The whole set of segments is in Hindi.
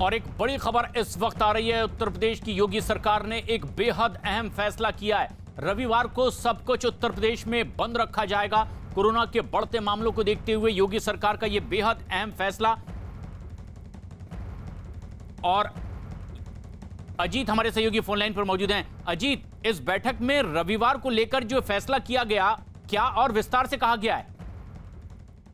और एक बड़ी खबर इस वक्त आ रही है। उत्तर प्रदेश की योगी सरकार ने एक बेहद अहम फैसला किया है। रविवार को सब कुछ उत्तर प्रदेश में बंद रखा जाएगा। कोरोना के बढ़ते मामलों को देखते हुए योगी सरकार का यह बेहद अहम फैसला। और अजीत हमारे सहयोगी फोन लाइन पर मौजूद हैं। अजीत, इस बैठक में रविवार को लेकर जो फैसला किया गया, क्या और विस्तार से कहा गया है?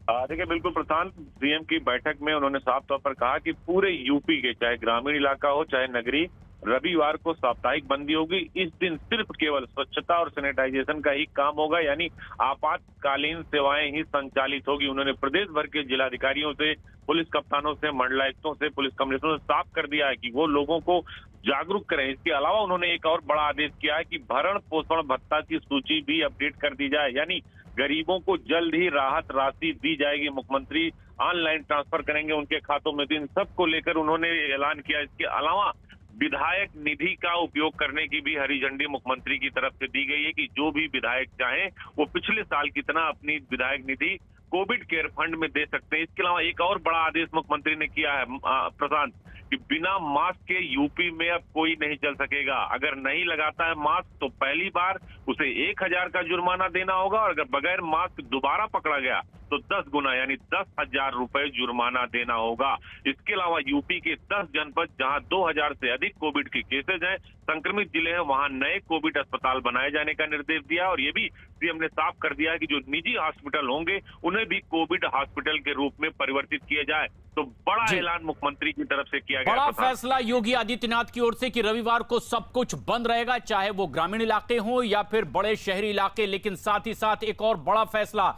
देखिए, बिल्कुल प्रशांत, सीएम की बैठक में उन्होंने साफ तौर पर कहा कि पूरे यूपी के, चाहे ग्रामीण इलाका हो चाहे नगरी, रविवार को साप्ताहिक बंदी होगी। इस दिन सिर्फ केवल स्वच्छता और सैनिटाइजेशन का ही काम होगा, यानी आपातकालीन सेवाएं ही संचालित होगी। उन्होंने प्रदेश भर के जिलाधिकारियों से, पुलिस कप्तानों से, मंडलायुक्तों से, पुलिस कमिश्नरों से साफ कर दिया है कि वो लोगों को जागरूक करें। इसके अलावा उन्होंने एक और बड़ा आदेश किया है कि भरण पोषण भत्ता की सूची भी अपडेट कर दी जाए, यानी गरीबों को जल्द ही राहत राशि दी जाएगी। मुख्यमंत्री ऑनलाइन ट्रांसफर करेंगे उनके खातों में। इन सबको लेकर उन्होंने ऐलान किया। इसके अलावा विधायक निधि का उपयोग करने की भी हरी झंडी मुख्यमंत्री की तरफ से दी गई है कि जो भी विधायक चाहें वो पिछले साल की तरह अपनी विधायक निधि कोविड केयर फंड में दे सकते हैं। इसके अलावा एक और बड़ा आदेश मुख्यमंत्री ने किया है प्रशांत, कि बिना मास्क के यूपी में अब कोई नहीं चल सकेगा। अगर नहीं लगाता है मास्क तो पहली बार उसे 1000 का जुर्माना देना होगा, और अगर बगैर मास्क दोबारा पकड़ा गया तो 10 गुना यानी 10,000 रुपए जुर्माना देना होगा। इसके अलावा यूपी के 10 जनपद जहां 2000 से अधिक कोविड के केसेज हैं, संक्रमित जिले हैं, वहां नए कोविड अस्पताल बनाए जाने का निर्देश दिया। और ये भी सीएम ने साफ कर दिया है कि जो निजी हॉस्पिटल होंगे उन्हें भी कोविड हॉस्पिटल के रूप में परिवर्तित किया जाए। तो बड़ा ऐलान मुख्यमंत्री की तरफ से किया गया। बड़ा फैसला योगी आदित्यनाथ की ओर से कि रविवार को सब कुछ बंद रहेगा, चाहे वो ग्रामीण इलाके हों या फिर बड़े शहरी इलाके। लेकिन साथ ही साथ एक और बड़ा फैसला,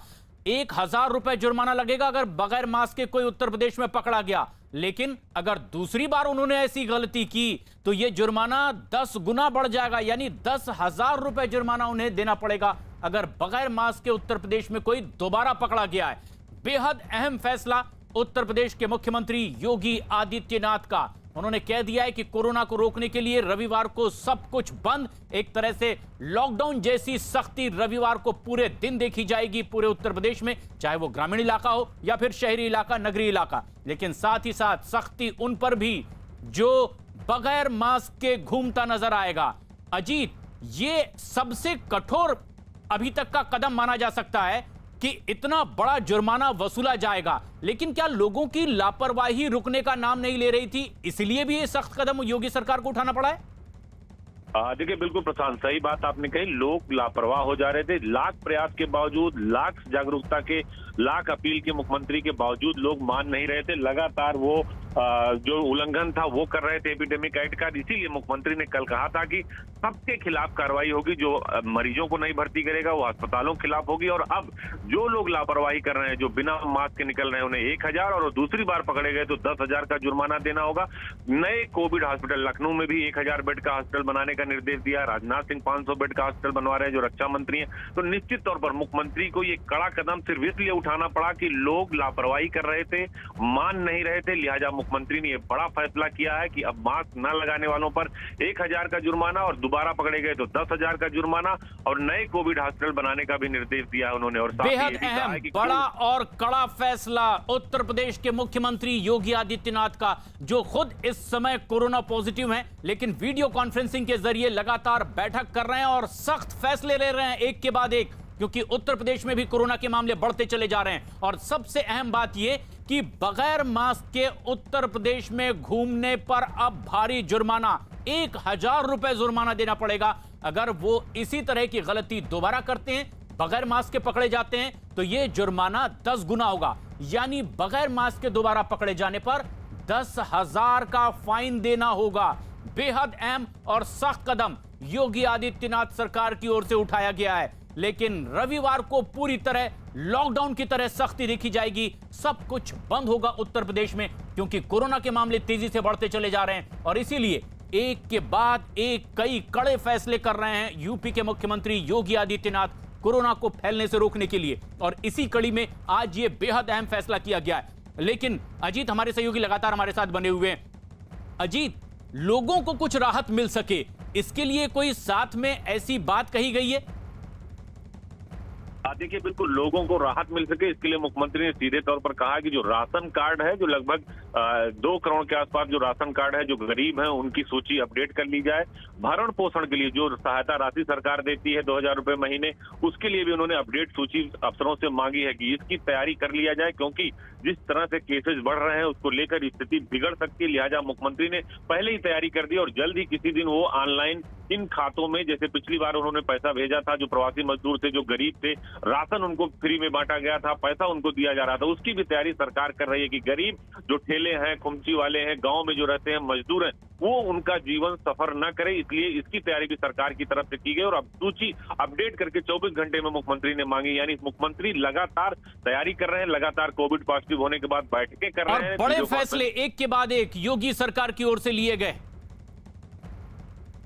1000 रुपए जुर्माना लगेगा अगर बगैर मास्क के कोई उत्तर प्रदेश में पकड़ा गया। लेकिन अगर दूसरी बार उन्होंने ऐसी गलती की तो यह जुर्माना 10 गुना बढ़ जाएगा, यानी 10,000 रुपए जुर्माना उन्हें देना पड़ेगा अगर बगैर मास्क के उत्तर प्रदेश में कोई दोबारा पकड़ा गया है। बेहद अहम फैसला उत्तर प्रदेश के मुख्यमंत्री योगी आदित्यनाथ का। उन्होंने कह दिया है कि कोरोना को रोकने के लिए रविवार को सब कुछ बंद, एक तरह से लॉकडाउन जैसी सख्ती रविवार को पूरे दिन देखी जाएगी पूरे उत्तर प्रदेश में, चाहे वो ग्रामीण इलाका हो या फिर शहरी इलाका, नगरी इलाका। लेकिन साथ ही साथ सख्ती उन पर भी जो बगैर मास्क के घूमता नजर आएगा। अजीत, ये सबसे कठोर अभी तक का कदम माना जा सकता है कि इतना बड़ा जुर्माना वसूला जाएगा। लेकिन क्या लोगों की लापरवाही रुकने का नाम नहीं ले रही थी, इसलिए भी ये सख्त कदम योगी सरकार को उठाना पड़ा है? देखिए, बिल्कुल प्रशांत, सही बात आपने कही। लोग लापरवाह हो जा रहे थे। लाख प्रयास के बावजूद, लाख जागरूकता के, लाख अपील के मुख्यमंत्री के बावजूद लोग मान नहीं रहे थे। लगातार वो जो उल्लंघन था वो कर रहे थे एपिडेमिक एक्ट का। इसीलिए मुख्यमंत्री ने कल कहा था कि सबके खिलाफ कार्रवाई होगी। जो मरीजों को नहीं भर्ती करेगा वो अस्पतालों के खिलाफ होगी। और अब जो लोग लापरवाही कर रहे हैं, जो बिना मास्क के निकल रहे हैं, उन्हें 1000 और दूसरी बार पकड़े गए तो 10,000 का जुर्माना देना होगा। नए कोविड हॉस्पिटल, लखनऊ में भी 1000 बेड का हॉस्पिटल बनाने का निर्देश दिया। राजनाथ सिंह 500 बेड का हॉस्पिटल बनवा रहे हैं, जो रक्षा मंत्री हैं। तो निश्चित तौर पर मुख्यमंत्री को ये कड़ा कदम सिर्फ इसलिए उठाना पड़ा कि लोग लापरवाही कर रहे थे, मान नहीं रहे थे। लिहाजा मुख्यमंत्री ने यह बड़ा फैसला किया है कि अब मास्क न लगाने वालों पर 1000 का जुर्माना, और दोबारा पकड़े गए तो 10,000 का जुर्माना, और नए कोविड हॉस्पिटल बनाने का भी निर्देश दिया उन्होंने। और बेहद अहम, बड़ा और कड़ा फैसला उत्तर प्रदेश के मुख्यमंत्री योगी आदित्यनाथ का, जो खुद इस समय कोरोना पॉजिटिव हैं, लेकिन वीडियो कॉन्फ्रेंसिंग के जरिए लगातार बैठक कर रहे हैं और सख्त फैसले ले रहे हैं एक के बाद एक, क्योंकि उत्तर प्रदेश में भी कोरोना के मामले बढ़ते चले जा रहे हैं। और सबसे अहम बात यह कि बगैर मास्क के उत्तर प्रदेश में घूमने पर अब भारी जुर्माना, 1000 रुपए जुर्माना देना पड़ेगा। अगर वो इसी तरह की गलती दोबारा करते हैं, बगैर मास्क के पकड़े जाते हैं, तो यह जुर्माना 10 गुना होगा, यानी बगैर मास्क के दोबारा पकड़े जाने पर 10,000 का फाइन देना होगा। बेहद अहम और सख्त कदम योगी आदित्यनाथ सरकार की ओर से उठाया गया है। लेकिन रविवार को पूरी तरह लॉकडाउन की तरह सख्ती देखी जाएगी। सब कुछ बंद होगा उत्तर प्रदेश में, क्योंकि कोरोना के मामले तेजी से बढ़ते चले जा रहे हैं। और इसीलिए एक के बाद एक कई कड़े फैसले कर रहे हैं यूपी के मुख्यमंत्री योगी आदित्यनाथ कोरोना को फैलने से रोकने के लिए। और इसी कड़ी में आज ये बेहद अहम फैसला किया गया है। लेकिन अजीत, हमारे सहयोगी लगातार हमारे साथ बने हुए हैं। अजीत, लोगों को कुछ राहत मिल सके, इसके लिए कोई साथ में ऐसी बात कही गई है? देखिए बिल्कुल लोगों को राहत मिल सके इसके लिए मुख्यमंत्री ने सीधे तौर पर कहा कि जो राशन कार्ड है, जो लगभग 2 करोड़ के आसपास जो राशन कार्ड है, जो गरीब हैं उनकी सूची अपडेट कर ली जाए। भरण पोषण के लिए जो सहायता राशि सरकार देती है 2,000 रुपए महीने, उसके लिए भी उन्होंने अपडेट सूची अफसरों से मांगी है कि इसकी तैयारी कर लिया जाए, क्योंकि जिस तरह से केसेस बढ़ रहे हैं उसको लेकर स्थिति बिगड़ सकती है। लिहाजा मुख्यमंत्री ने पहले ही तैयारी कर दी और जल्द ही किसी दिन वो ऑनलाइन इन खातों में, जैसे पिछली बार उन्होंने पैसा भेजा था, जो प्रवासी मजदूर थे, जो गरीब थे, राशन उनको फ्री में बांटा गया था, पैसा उनको दिया जा रहा था, उसकी भी तैयारी सरकार कर रही है कि गरीब जो ठेले हैं, खुमची वाले हैं, गांव में जो रहते हैं, मजदूर हैं, वो उनका जीवन सफर न करे। इसलिए इसकी तैयारी भी सरकार की तरफ से की गई और अब सूची अपडेट करके 24 घंटे में मुख्यमंत्री ने मांगी। यानी मुख्यमंत्री लगातार तैयारी कर रहे हैं, लगातार कोविड पॉजिटिव होने के बाद बैठकें कर रहे हैं। और बड़े फैसले एक के बाद एक योगी सरकार की ओर से लिए गए।